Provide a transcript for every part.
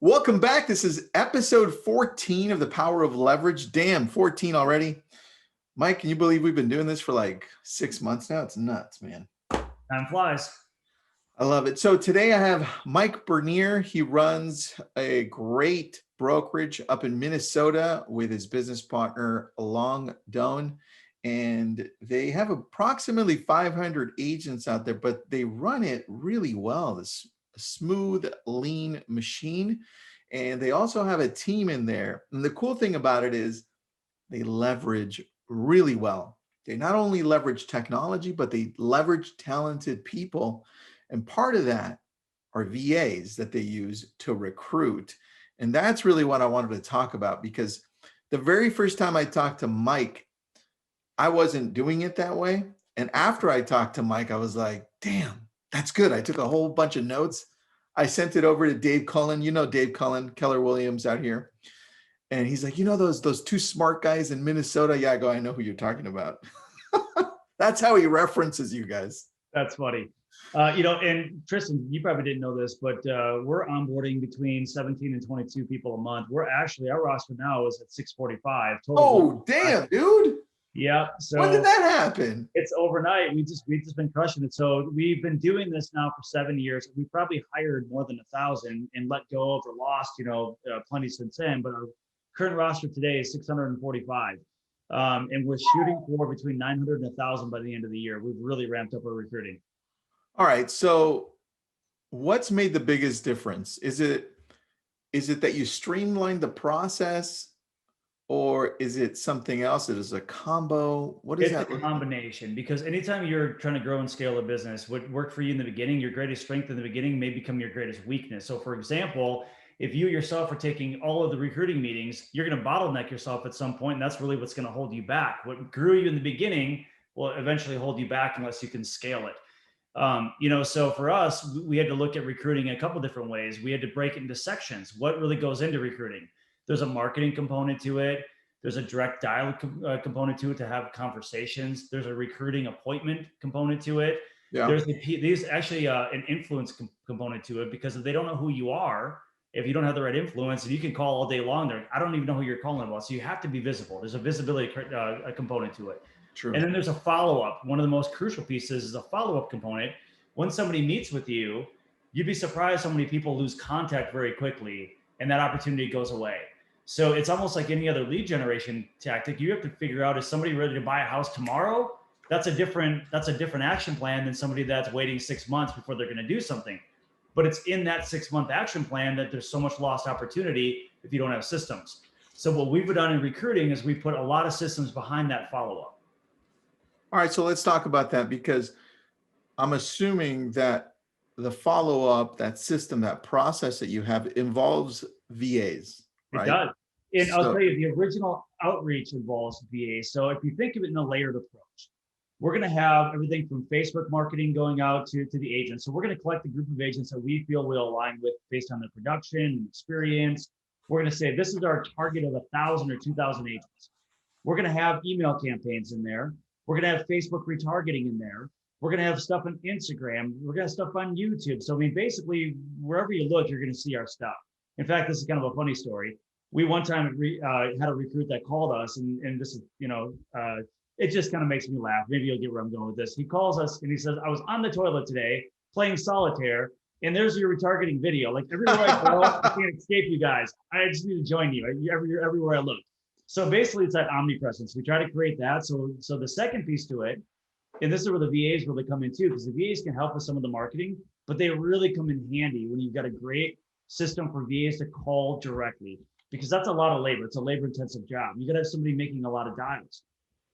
Welcome back. This is episode 14 of The Power of Leverage. Damn, 14 already. Mike, can you believe we've been doing this for like 6 months now? It's nuts, man. Time flies. I love it. So today I have Mike Bernier. He runs a great brokerage up in Minnesota with his business partner, Long Doan. And they have approximately 500 agents out there, but they run it really well. This smooth, lean machine. And they also have a team in there. And the cool thing about it is they leverage really well. They not only leverage technology, but they leverage talented people. And part of that are VAs that they use to recruit. And that's really what I wanted to talk about, because the very first time I talked to Mike, I wasn't doing it that way. And after I talked to Mike, I was like, damn, that's good. I took a whole bunch of notes. I sent it over to Dave Cullen. You know Dave Cullen, Keller Williams out here. And he's like, you know those two smart guys in Minnesota? Yeah, I go, I know who you're talking about. That's how he references you guys. That's funny. And Tristan, you probably didn't know this, but we're onboarding between 17 and 22 people a month. We're actually, our roster now is at 645. Oh, damn, dude. Yeah. So when did that happen? It's overnight. We've just been crushing it. So we've been doing this now for 7 years. We probably hired more than 1,000 and let go of or lost, plenty since then. But our current roster today is 645. And we're shooting for between 900 and 1,000 by the end of the year. We've really ramped up our recruiting. All right. So what's made the biggest difference? Is it that you streamlined the process? Or is it something else? It is a combo. What is that? It's a combination, because anytime you're trying to grow and scale a business, what worked for you in the beginning, your greatest strength in the beginning may become your greatest weakness. So for example, if you yourself are taking all of the recruiting meetings, you're going to bottleneck yourself at some point, and that's really what's going to hold you back. What grew you in the beginning will eventually hold you back unless you can scale it. So for us, we had to look at recruiting in a couple different ways. We had to break it into sections. What really goes into recruiting? There's a marketing component to it. There's a direct dial component to it to have conversations. There's a recruiting appointment component to it. Yeah. There's actually an influence component to it, because if they don't know who you are, if you don't have the right influence, and you can call all day long there, I don't even know who you're calling about. So you have to be visible. There's a visibility component to it. True. And then there's a follow-up. One of the most crucial pieces is a follow-up component. When somebody meets with you, you'd be surprised how many people lose contact very quickly, and that opportunity goes away. So it's almost like any other lead generation tactic. You have to figure out, is somebody ready to buy a house tomorrow? That's a different action plan than somebody that's waiting 6 months before they're going to do something. But it's in that 6-month action plan that there's so much lost opportunity if you don't have systems. So what we've done in recruiting is we put a lot of systems behind that follow-up. All right, so let's talk about that, because I'm assuming that the follow-up, that system, that process that you have involves VAs, right? It does. And I'll tell you, the original outreach involves VAs. So if you think of it in a layered approach, we're going to have everything from Facebook marketing going out to the agents. So we're going to collect a group of agents that we feel will align with based on their production and experience. We're going to say, this is our target of 1,000 or 2,000 agents. We're going to have email campaigns in there. We're going to have Facebook retargeting in there. We're going to have stuff on Instagram. We're going to have stuff on YouTube. So, basically, wherever you look, you're going to see our stuff. In fact, this is kind of a funny story. We one time had a recruit that called us, and this is, it just kind of makes me laugh. Maybe you'll get where I'm going with this. He calls us and he says, I was on the toilet today playing solitaire, and there's your retargeting video. Like, everywhere I go, I can't escape you guys. I just need to join you everywhere I look. So basically, it's that omnipresence. We try to create that. So the second piece to it, and this is where the VAs really come in too, because the VAs can help with some of the marketing, but they really come in handy when you've got a great system for VAs to call directly, because that's a lot of labor. It's a labor-intensive job. You got to have somebody making a lot of dials.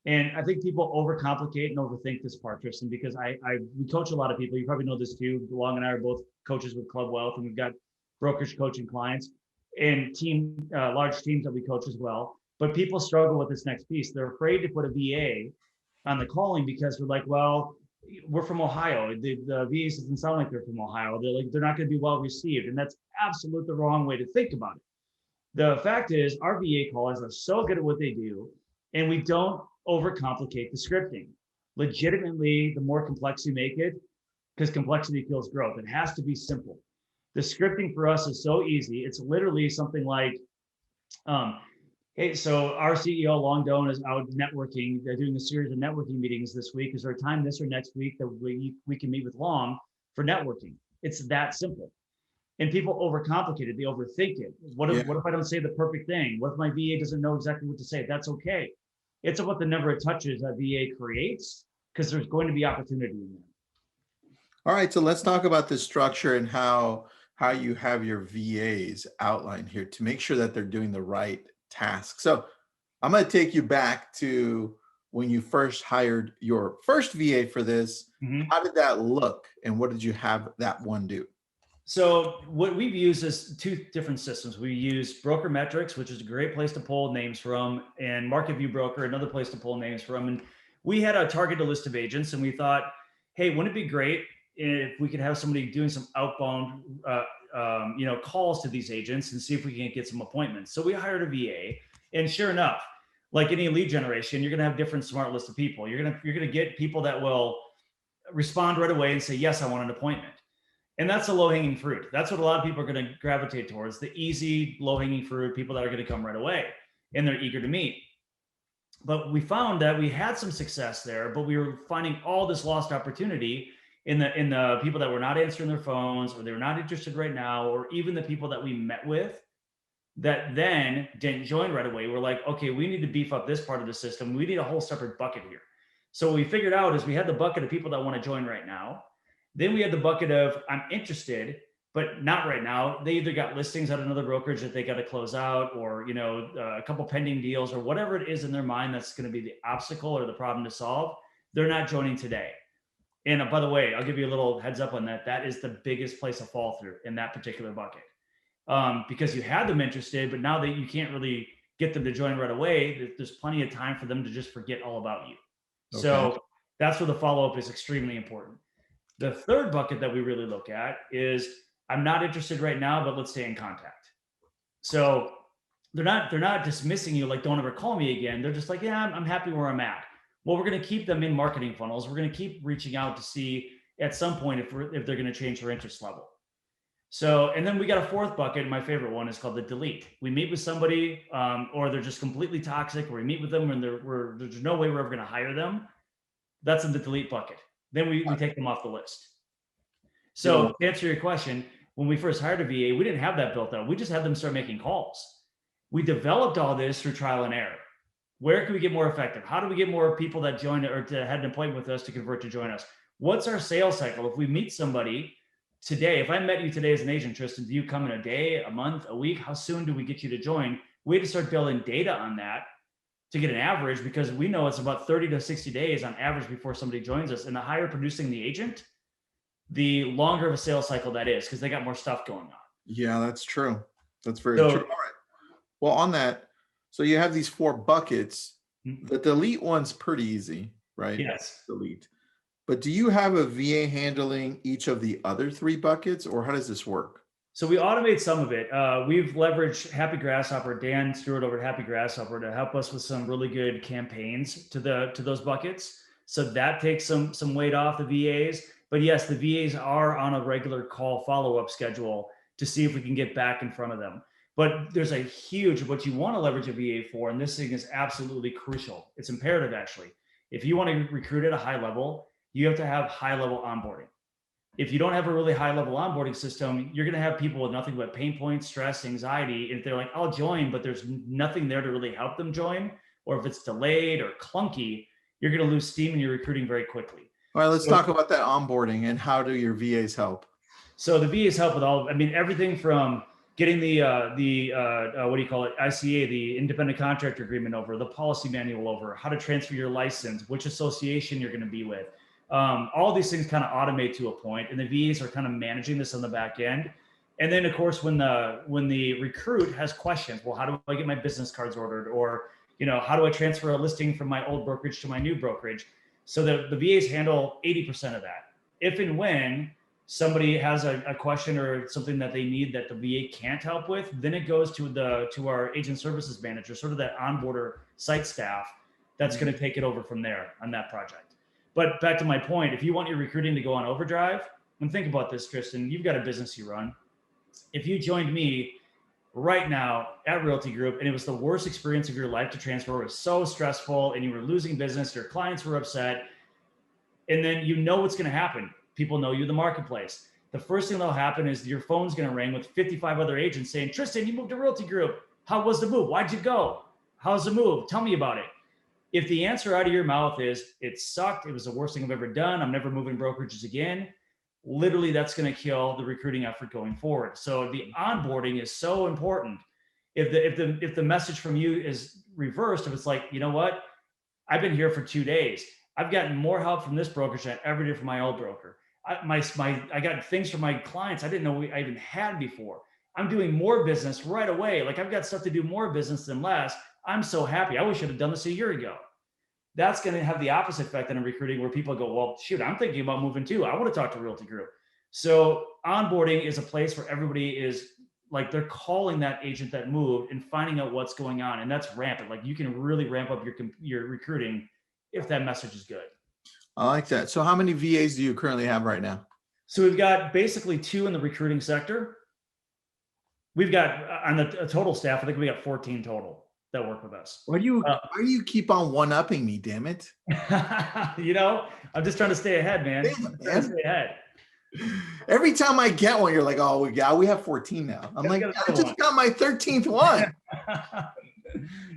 And I think people overcomplicate and overthink this part, Tristan, because we coach a lot of people. You probably know this too. Long and I are both coaches with Club Wealth, and we've got brokerage coaching clients and large teams that we coach as well. But people struggle with this next piece. They're afraid to put a VA on the calling because they're like, well, we're from Ohio. The VAs doesn't sound like they're from Ohio. They're not going to be well received. And that's absolutely the wrong way to think about it. The fact is, our VA callers are so good at what they do, and we don't overcomplicate the scripting. legitimately, the more complex you make it, because complexity kills growth, it has to be simple. The scripting for us is so easy. It's literally something like, hey, so our CEO, Long Don, is out networking. They're doing a series of networking meetings this week. Is there a time this or next week that we can meet with Long for networking? It's that simple. And people overcomplicate it. They overthink it. What if I don't say the perfect thing? What if my VA doesn't know exactly what to say? That's okay. It's about the number of touches that VA creates, because there's going to be opportunity in there. All right, so let's talk about the structure and how you have your VAs outlined here to make sure that they're doing the right task. So I'm going to take you back to when you first hired your first VA for this. How did that look, and what did you have that one do? So what we've used is two different systems. We use Broker Metrics, which is a great place to pull names from, and Market View Broker, another place to pull names from. And we had a targeted list of agents, and we thought, hey, wouldn't it be great if we could have somebody doing some outbound, calls to these agents and see if we can get some appointments. So we hired a VA, and sure enough, like any lead generation, you're going to have different smart lists of people. You're going to get people that will respond right away and say, yes, I want an appointment. And that's the low-hanging fruit. That's what a lot of people are going to gravitate towards, the easy low-hanging fruit, people that are going to come right away and they're eager to meet. But we found that we had some success there, but we were finding all this lost opportunity in the people that were not answering their phones, or they were not interested right now, or even the people that we met with that then didn't join right away. We're like, okay, we need to beef up this part of the system. We need a whole separate bucket here. So what we figured out is we had the bucket of people that want to join right now. Then we had the bucket of I'm interested, but not right now. They either got listings at another brokerage that they got to close out, or a couple pending deals, or whatever it is in their mind that's going to be the obstacle or the problem to solve. They're not joining today. And by the way, I'll give you a little heads up on that. That is the biggest place to fall through in that particular bucket, because you had them interested, but now that you can't really get them to join right away, there's plenty of time for them to just forget all about you. Okay. So that's where the follow-up is extremely important. The third bucket that we really look at is I'm not interested right now, but let's stay in contact. So they're not dismissing you like don't ever call me again. They're just like, yeah, I'm happy where I'm at. Well, we're going to keep them in marketing funnels. We're going to keep reaching out to see at some point if they're going to change their interest level. So, and then we got a fourth bucket. My favorite one is called the delete. We meet with somebody, or they're just completely toxic, or we meet with them and there's no way we're ever going to hire them. That's in the delete bucket. Then we take them off the list. So to answer your question, when we first hired a VA, we didn't have that built out. We just had them start making calls. We developed all this through trial and error. Where can we get more effective? How do we get more people that join or to had an appointment with us to convert to join us? What's our sales cycle? If we meet somebody today, if I met you today as an agent, Tristan, do you come in a day, a month, a week? How soon do we get you to join? We had to start building data on that to get an average, because we know it's about 30 to 60 days on average before somebody joins us. And the higher producing the agent, the longer of a sales cycle that is, because they got more stuff going on. Yeah, that's true. That's very true. All right. Well, on that, so you have these four buckets. The delete one's pretty easy, right? Yes. Delete. But do you have a VA handling each of the other three buckets, or how does this work? So we automate some of it. We've leveraged Happy Grasshopper, Dan Stewart over at Happy Grasshopper, to help us with some really good campaigns to those buckets. So that takes some weight off the VAs. But yes, the VAs are on a regular call follow-up schedule to see if we can get back in front of them. But there's a huge, what you want to leverage a VA for, and this thing is absolutely crucial. It's imperative, actually. If you want to recruit at a high level, you have to have high-level onboarding. If you don't have a really high-level onboarding system, you're going to have people with nothing but pain points, stress, anxiety. If they're like, I'll join, but there's nothing there to really help them join, or if it's delayed or clunky, you're going to lose steam in your recruiting very quickly. All right, let's talk about that onboarding and how do your VAs help? So the VAs help with everything from getting the what do you call it? ICA, the independent contractor agreement over, the policy manual over, how to transfer your license, which association you're going to be with. All these things kind of automate to a point, and the VAs are kind of managing this on the back end. And then of course, when the recruit has questions, well, how do I get my business cards ordered? Or, how do I transfer a listing from my old brokerage to my new brokerage? So the VAs handle 80% of that. If and when somebody has a question or something that they need that the VA can't help with, then it goes to our agent services manager, sort of that onboarder site staff that's going to take it over from there on that project. But back to my point, if you want your recruiting to go on overdrive, and think about this, Tristan, you've got a business you run. If you joined me right now at Realty Group and it was the worst experience of your life to transfer, it was so stressful and you were losing business, your clients were upset, and then you know what's going to happen. People know you in the marketplace. The first thing that'll happen is your phone's going to ring with 55 other agents saying, Tristan, you moved to Realty Group. How was the move? Why'd you go? How's the move? Tell me about it. If the answer out of your mouth is, it sucked, it was the worst thing I've ever done, I'm never moving brokerages again, literally that's going to kill the recruiting effort going forward. So the onboarding is so important. If the message from you is reversed, if it's like, you know what, I've been here for 2 days, I've gotten more help from this brokerage than I ever did from my old broker. I got things from my clients I didn't know I even had before. I'm doing more business right away. Like I've got stuff to do more business than less. I'm so happy. I wish I'd have done this a year ago. That's going to have the opposite effect on recruiting, where people go, well, shoot, I'm thinking about moving too. I want to talk to Realty Group. So onboarding is a place where everybody is like, they're calling that agent that moved and finding out what's going on. And that's rampant. Like you can really ramp up your recruiting if that message is good. I like that. So how many VAs do you currently have right now? So we've got basically 2 in the recruiting sector. We've got on the total staff, I think we got 14 total that work with us. Why do you keep on one-upping me, damn it? You know, I'm just trying to stay ahead, man. Trying to stay ahead. Every time I get one, you're like, oh, we have 14 now. I'm like, I just got my 13th one.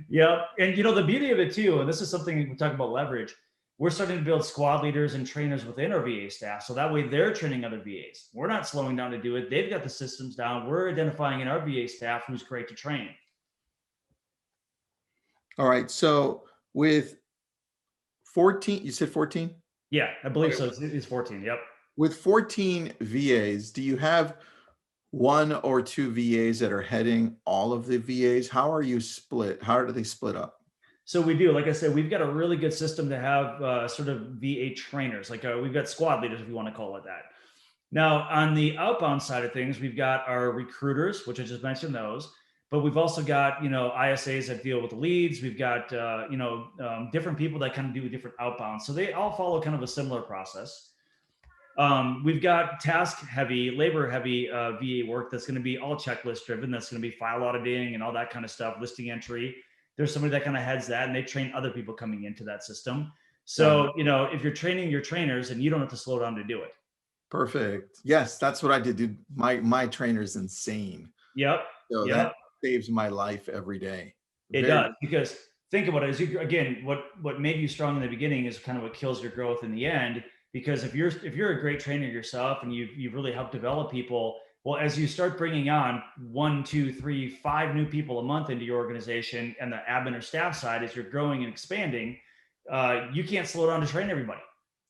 Yeah. And you know, the beauty of it too, and this is something we talk about leverage, we're starting to build squad leaders and trainers within our VA staff. So that way they're training other VAs. We're not slowing down to do it. They've got the systems down. We're identifying in our VA staff who's great to train. All right. So with 14, you said 14? Yeah, I believe so. It's 14. Yep. With 14 VAs, do you have 1 or 2 VAs that are heading all of the VAs? How are you split? How do they split up? So we do, like I said, we've got a really good system to have sort of VA trainers. Like we've got squad leaders, if you want to call it that. Now, on the outbound side of things, we've got our recruiters, which I just mentioned those, but we've also got, ISAs that deal with the leads. We've got, different people that kind of do different outbound. So they all follow kind of a similar process. We've got task heavy, labor heavy VA work that's going to be all checklist driven. That's going to be file auditing and all that kind of stuff, listing entry. There's somebody that kind of heads that, and they train other people coming into that system. So, if you're training your trainers, and you don't have to slow down to do it. Perfect. Yes, that's what I did. Dude, my trainer's insane. Yep. So that saves my life every day. It does, because think about it. Again, what made you strong in the beginning is kind of what kills your growth in the end. Because if you're a great trainer yourself and you've really helped develop people, well, as you start bringing on 1, 2, 3, 5 new people a month into your organization, and the admin or staff side, as you're growing and expanding, you can't slow down to train everybody.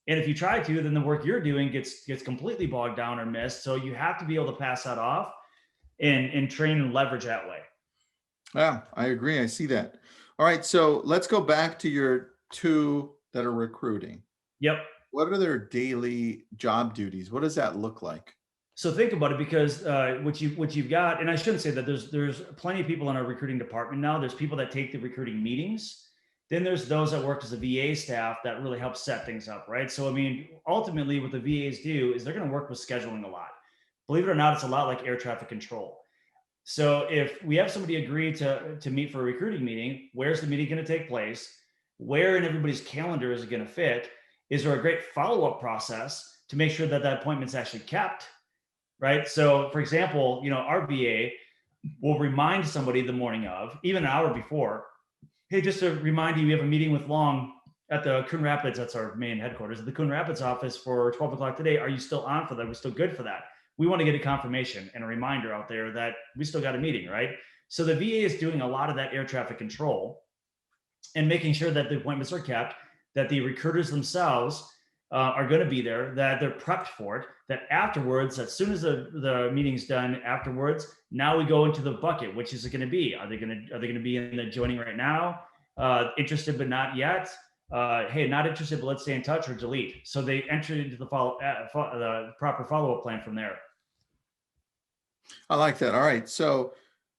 And if you try to, then the work you're doing gets completely bogged down or missed. So you have to be able to pass that off and train and leverage that way. Yeah, I agree. I see that. All right. So let's go back to your 2 that are recruiting. Yep. What are their daily job duties? What does that look like? So think about it, because what you've got, and I shouldn't say that there's plenty of people in our recruiting department now. There's people that take the recruiting meetings. Then there's those that work as a VA staff that really help set things up, right? So, I mean, ultimately what the VAs do is they're going to work with scheduling a lot. Believe it or not, it's a lot like air traffic control. So if we have somebody agree to meet for a recruiting meeting, where's the meeting going to take place? Where in everybody's calendar is it going to fit? Is there a great follow-up process to make sure that appointment's actually kept? Right. So for example, our VA will remind somebody the morning of, even an hour before, hey, just to remind you, we have a meeting with Long at the Coon Rapids. That's our main headquarters at the Coon Rapids office for 12 o'clock today. Are you still on for that? We're still good for that. We want to get a confirmation and a reminder out there that we still got a meeting, right? So the VA is doing a lot of that air traffic control and making sure that the appointments are kept, that the recruiters themselves are going to be there, that they're prepped for it, that afterwards, as soon as the meeting's done afterwards, now we go into the bucket. Which is it going to be? Are they going to be in the joining right now? Interested but not yet? Hey, not interested, but let's stay in touch, or delete. So they enter into the proper follow-up plan from there. I like that. All right. So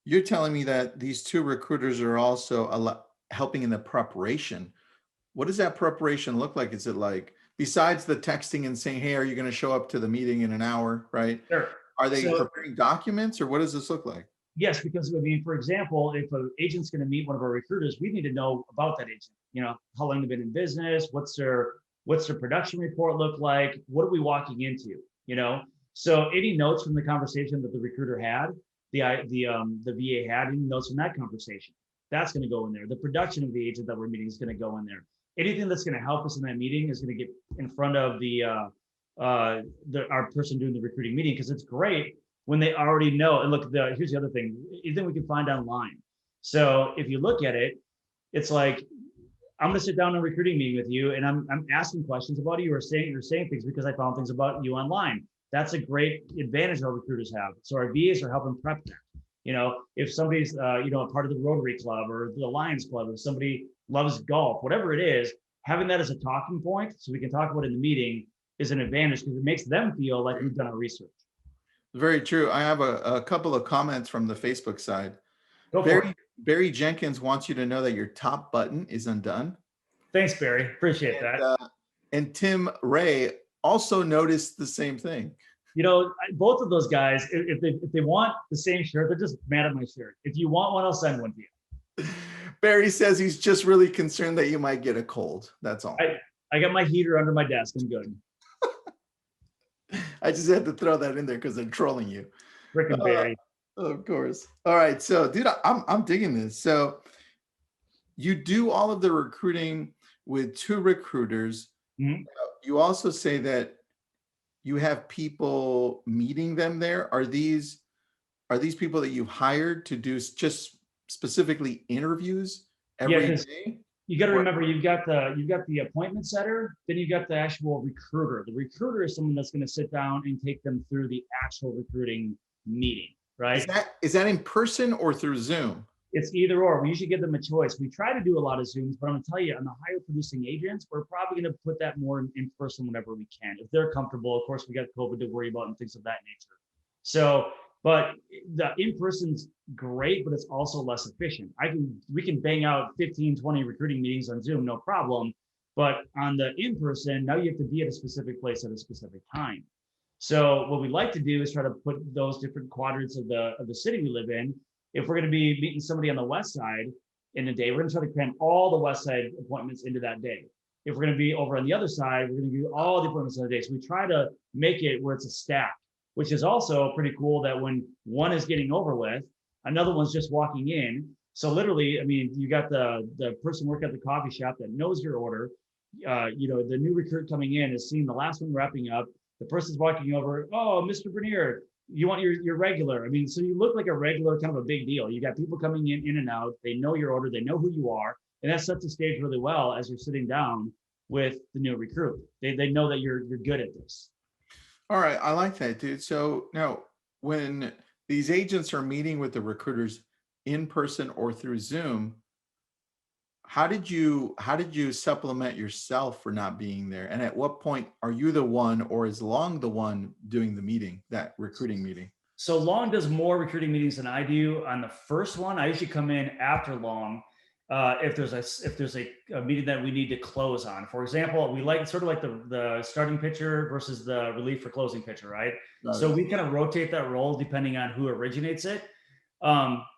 you're telling me that these 2 recruiters are also helping in the preparation. What does that preparation look like? Is it like besides the texting and saying, hey, are you going to show up to the meeting in an hour, right? Sure. Are they So preparing documents, or what does this look like? yes, because I mean, for example, if an agent's going to meet one of our recruiters, we need to know about that agent. You know, how long they've been in business, what's their production report look like, what are we walking into? You know, so any notes from the conversation that the recruiter had, the VA had, any notes from that conversation, that's going to go in there. The production of the agent that we're meeting is going to go in there. Anything that's going to help us in that meeting is going to get in front of our person doing the recruiting meeting, because it's great when they already know. And look, here's the other thing, anything we can find online. So if you look at it, it's like, I'm going to sit down in a recruiting meeting with you, and I'm asking questions about you, or saying things because I found things about you online. That's a great advantage our recruiters have. So our VAs are helping prep that. You know, if somebody's a part of the Rotary Club or the Lions Club, if somebody loves golf, whatever it is, having that as a talking point so we can talk about it in the meeting is an advantage, because it makes them feel like we've done our research. Very true. I have a couple of comments from the Facebook side. Go for it. Barry Jenkins wants you to know that your top button is undone. Thanks, Barry. Appreciate that. And Tim Ray also noticed the same thing. You know, both of those guys, if they want the same shirt, they're just mad at my shirt. If you want one, I'll send one to you. Barry says he's just really concerned that you might get a cold. That's all. I got my heater under my desk. I'm good. I just had to throw that in there because they're trolling you. Frickin' Barry. Of course. All right. So, dude, I'm digging this. So you do all of the recruiting with 2 recruiters. Mm-hmm. You also say that you have people meeting them there. Are these people that you hired to do just specifically interviews every day? You got to remember, you've got the appointment setter, then you got the actual recruiter. The recruiter is someone that's going to sit down and take them through the actual recruiting meeting, right? Is that in person or through Zoom? It's either or. We usually give them a choice. We try to do a lot of Zooms, but I'm going to tell you, on the higher producing agents, we're probably going to put that more in person whenever we can, if they're comfortable. Of course, we got COVID to worry about and things of that nature. So, but the in-person's great, but it's also less efficient. We can bang out 15, 20 recruiting meetings on Zoom, no problem. But on the in-person, now you have to be at a specific place at a specific time. So what we like to do is try to put those different quadrants of the city we live in. If we're going to be meeting somebody on the west side in a day, we're going to try to cram all the west side appointments into that day. If we're going to be over on the other side, we're going to do all the appointments on the day. So we try to make it where it's a stack, which is also pretty cool, that when one is getting over with, another one's just walking in. So literally, I mean, you got the person working at the coffee shop that knows your order. The new recruit coming in is seeing the last one wrapping up. The person's walking over, oh, Mr. Bernier, you want your regular. I mean, so you look like a regular, kind of a big deal. You got people coming in and out. They know your order. They know who you are. And that sets the stage really well as you're sitting down with the new recruit. They know that you're good at this. All right. I like that, dude. So now when these agents are meeting with the recruiters in person or through Zoom, how did you supplement yourself for not being there? And at what point are you the one, or is Long the one doing the meeting, that recruiting meeting? So Long does more recruiting meetings than I do. On the first one, I usually come in after Long. If there's a meeting that we need to close on. For example, we like sort of like the starting pitcher versus the relief for closing pitcher, right? So we kind of rotate that role depending on who originates it.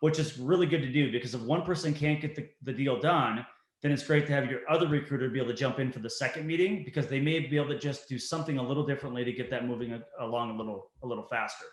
Which is really good to do, because if one person can't get the deal done, then it's great to have your other recruiter be able to jump in for the second meeting, because they may be able to just do something a little differently to get that moving along a little faster.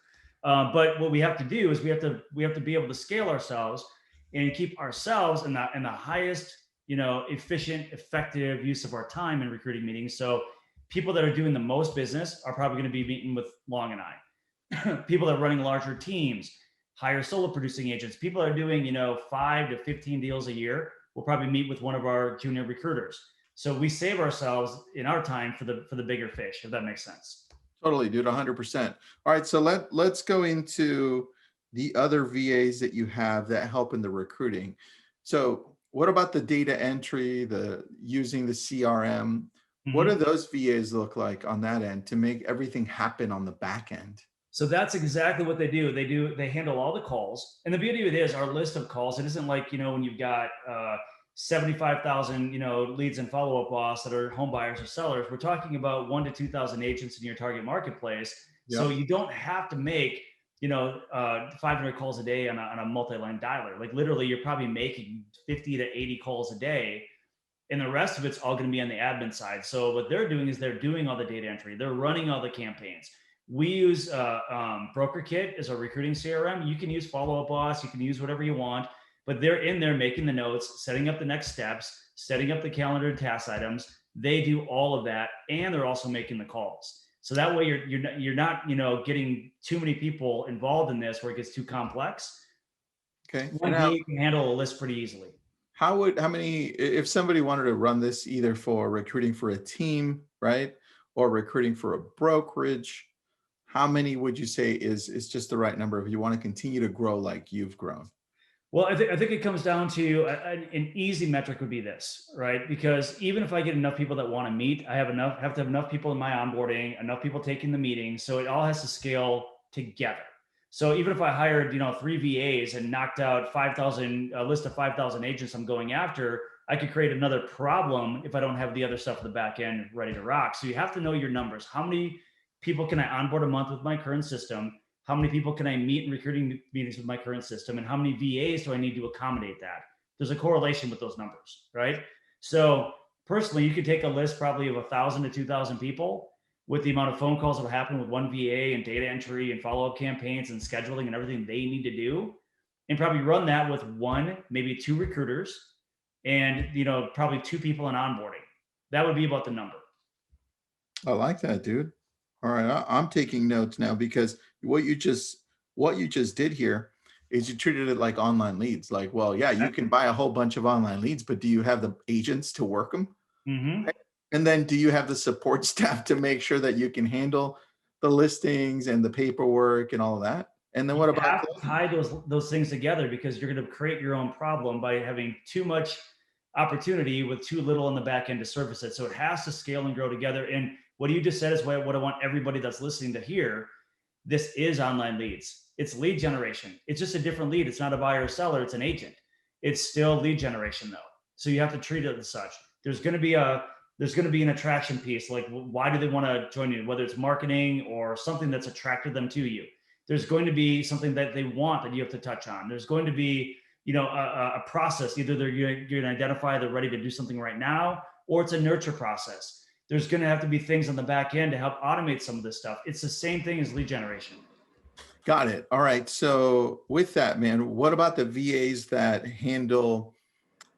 But what we have to do is we have to be able to scale ourselves and keep ourselves in the highest, efficient, effective use of our time in recruiting meetings. So people that are doing the most business are probably going to be meeting with Long and I. People that are running larger teams, higher solo producing agents, people that are doing, 5 to 15 deals a year, will probably meet with one of our junior recruiters. So we save ourselves in our time for the bigger fish, if that makes sense. Totally, dude, 100%. All right, so let's go into the other VAs that you have that help in the recruiting. So what about the data entry, the using the CRM? Mm-hmm. What do those VAs look like on that end to make everything happen on the back end? So that's exactly what they do. They handle all the calls. And the beauty of it is our list of calls, it isn't like, when you've got, 75,000, leads and follow-up boss that are home buyers or sellers. We're talking about 1,000 to 2,000 agents in your target marketplace. So you don't have to make, 500 calls a day on a multi-line dialer. Like literally, you're probably making 50 to 80 calls a day, and the rest of it's all going to be on the admin side. So what they're doing is they're doing all the data entry. They're running all the campaigns. We use BrokerKit as a recruiting CRM. You can use Follow Up Boss. You can use whatever you want, but they're in there making the notes, setting up the next steps, setting up the calendar and task items. They do all of that, and they're also making the calls. So that way you're not getting too many people involved in this where it gets too complex. Okay. One now, you can handle a list pretty easily. How many, if somebody wanted to run this either for recruiting for a team, right, or recruiting for a brokerage, how many would you say is just the right number if you want to continue to grow like you've grown? Well, I think it comes down to an easy metric would be this, right? Because even if I get enough people that want to meet, I have to have enough people in my onboarding, enough people taking the meeting. So it all has to scale together. So even if I hired, 3 VAs and knocked out 5,000, a list of 5,000 agents I'm going after, I could create another problem if I don't have the other stuff at the back end ready to rock. So you have to know your numbers. How many people can I onboard a month with my current system? How many people can I meet in recruiting meetings with my current system? And how many VAs do I need to accommodate that? There's a correlation with those numbers, right? So personally, you could take a list probably of 1,000 to 2,000 people with the amount of phone calls that will happen with one VA and data entry and follow-up campaigns and scheduling and everything they need to do, and probably run that with 1, maybe 2 recruiters and, probably 2 people in onboarding. That would be about the number. I like that, dude. All right, I'm taking notes now because what you just did here is you treated it like online leads. Like, well, yeah, you can buy a whole bunch of online leads, but do you have the agents to work them? Mm-hmm. Right? And then do you have the support staff to make sure that you can handle the listings and the paperwork and all of that? And then what about have to tie those things together, because you're going to create your own problem by having too much opportunity with too little on the back end to service it. So it has to scale and grow together. And what you just said is what I want everybody that's listening to hear. This is online leads. It's lead generation. It's just a different lead. It's not a buyer or seller. It's an agent. It's still lead generation though. So you have to treat it as such. There's going to be an attraction piece. Like, why do they want to join you? Whether it's marketing or something that's attracted them to you. There's going to be something that they want that you have to touch on. There's going to be, a process. Either you're going to identify they're ready to do something right now, or it's a nurture process. There's going to have to be things on the back end to help automate some of this stuff. It's the same thing as lead generation. Got it. All right. So with that, man, what about the VAs that handle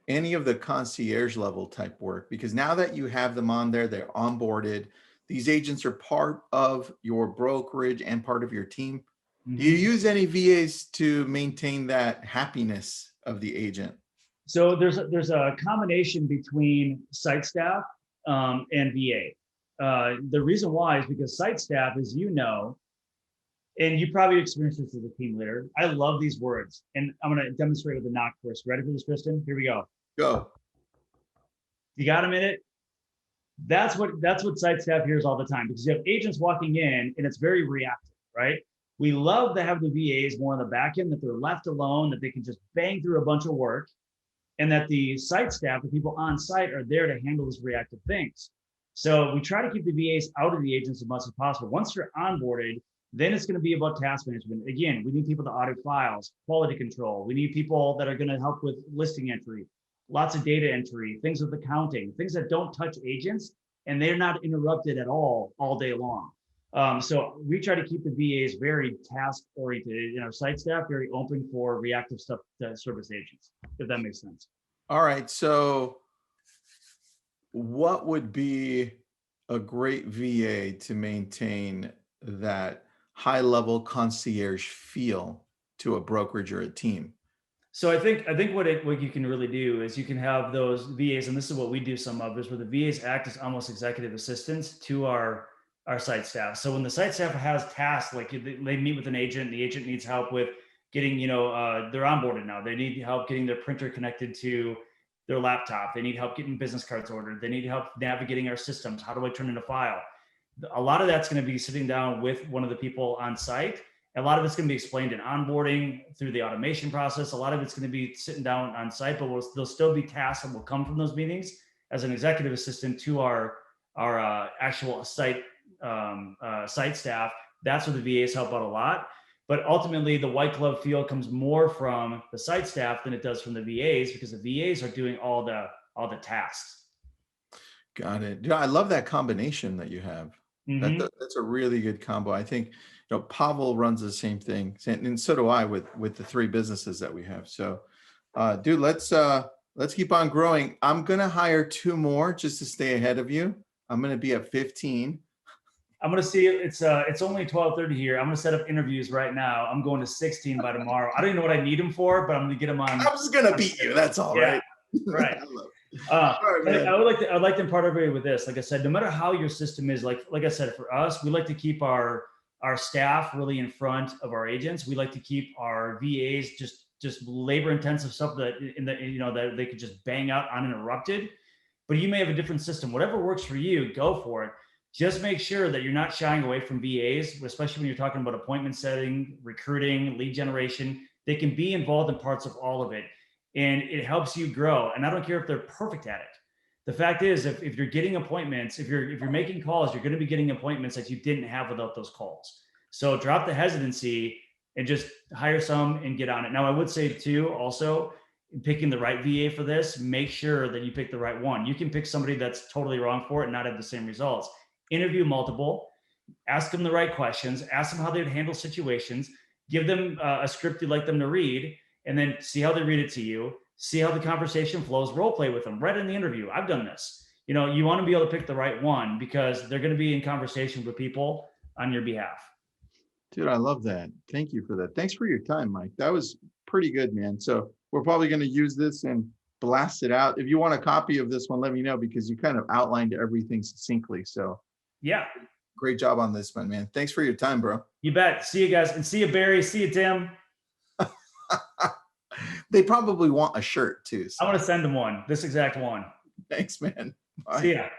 any of the concierge level type work? Because now that you have them on there, they're onboarded. These agents are part of your brokerage and part of your team. Mm-hmm. Do you use any VAs to maintain that happiness of the agent? So there's a combination between site staff and VA. The reason why is because site staff, as you know, and you probably experienced this as a team leader. I love these words, and I'm going to demonstrate with the knock first. Ready for this, Kristen? Here we go. Go. You got a minute? That's what site staff hears all the time, because you have agents walking in and it's very reactive, right? We love to have the VAs more on the back end, that they're left alone, that they can just bang through a bunch of work, and that the site staff, the people on site, are there to handle these reactive things. So we try to keep the VAs out of the agents as much as possible. Once you're onboarded, then it's going to be about task management. Again, we need people to audit files, quality control. We need people that are going to help with listing entry, lots of data entry, things with accounting, things that don't touch agents, and they're not interrupted at all day long. So we try to keep the VAs very task oriented, and our site staff very open for reactive stuff to service agents, if that makes sense. All right. So what would be a great VA to maintain that high level concierge feel to a brokerage or a team? So I think what you can really do is you can have those VAs, and this is what we do some of, is where the VAs act as almost executive assistants to our site staff. So when the site staff has tasks, like they meet with an agent, the agent needs help with getting, they're onboarded now. They need help getting their printer connected to their laptop. They need help getting business cards ordered. They need help navigating our systems. How do I turn in a file? A lot of that's going to be sitting down with one of the people on site A lot of it's going to be explained in onboarding through the automation process. A lot of it's going to be sitting down on site, but there'll still be tasks that will come from those meetings as an executive assistant to our actual site site staff. That's where the VAs help out a lot. But ultimately, the white glove feel comes more from the site staff than it does from the VAs, because the VAs are doing all the tasks. Got it. Yeah, I love that combination that you have. Mm-hmm. That's a really good combo. I think, Pavel runs the same thing, and so do I with the 3 businesses that we have. So, dude, let's keep on growing. I'm gonna hire 2 more just to stay ahead of you. I'm gonna be at 15. I'm gonna see it's only 12:30 here. I'm gonna set up interviews right now. I'm going to 16 by tomorrow. I don't even know what I need them for, but I'm gonna get them on. I'm just gonna beat you. That's all, yeah, right? Right. Right, I'd like to impart everybody with this. Like I said, no matter how your system is, like I said, for us, we like to keep our staff really in front of our agents. We like to keep our VAs just labor intensive stuff that that they could just bang out uninterrupted. But you may have a different system. Whatever works for you, go for it. Just make sure that you're not shying away from VAs, especially when you're talking about appointment setting, recruiting, lead generation. They can be involved in parts of all of it, and it helps you grow. And I don't care if they're perfect at it. The fact is, if you're getting appointments, if you're making calls, you're going to be getting appointments that you didn't have without those calls. So drop the hesitancy and just hire some and get on it. Now, I would say too, also, picking the right VA for this, make sure that you pick the right one. You can pick somebody that's totally wrong for it and not have the same results. Interview multiple, ask them the right questions, ask them how they'd handle situations, give them a script you'd like them to read, and then see how they read it to you, see how the conversation flows, role play with them right in the interview. I've done this. You want to be able to pick the right one, because they're going to be in conversation with people on your behalf. Dude, I love that. Thank you for that. Thanks for your time, Mike. That was pretty good, man. So we're probably going to use this and blast it out. If you want a copy of this one, let me know, because you kind of outlined everything succinctly. So yeah, great job on this one, man. Thanks for your time, bro. You bet. See you guys, and see you, Barry. See you, Tim. They probably want a shirt too. So. I'm going to send them one, this exact one. Thanks, man. Bye. See ya.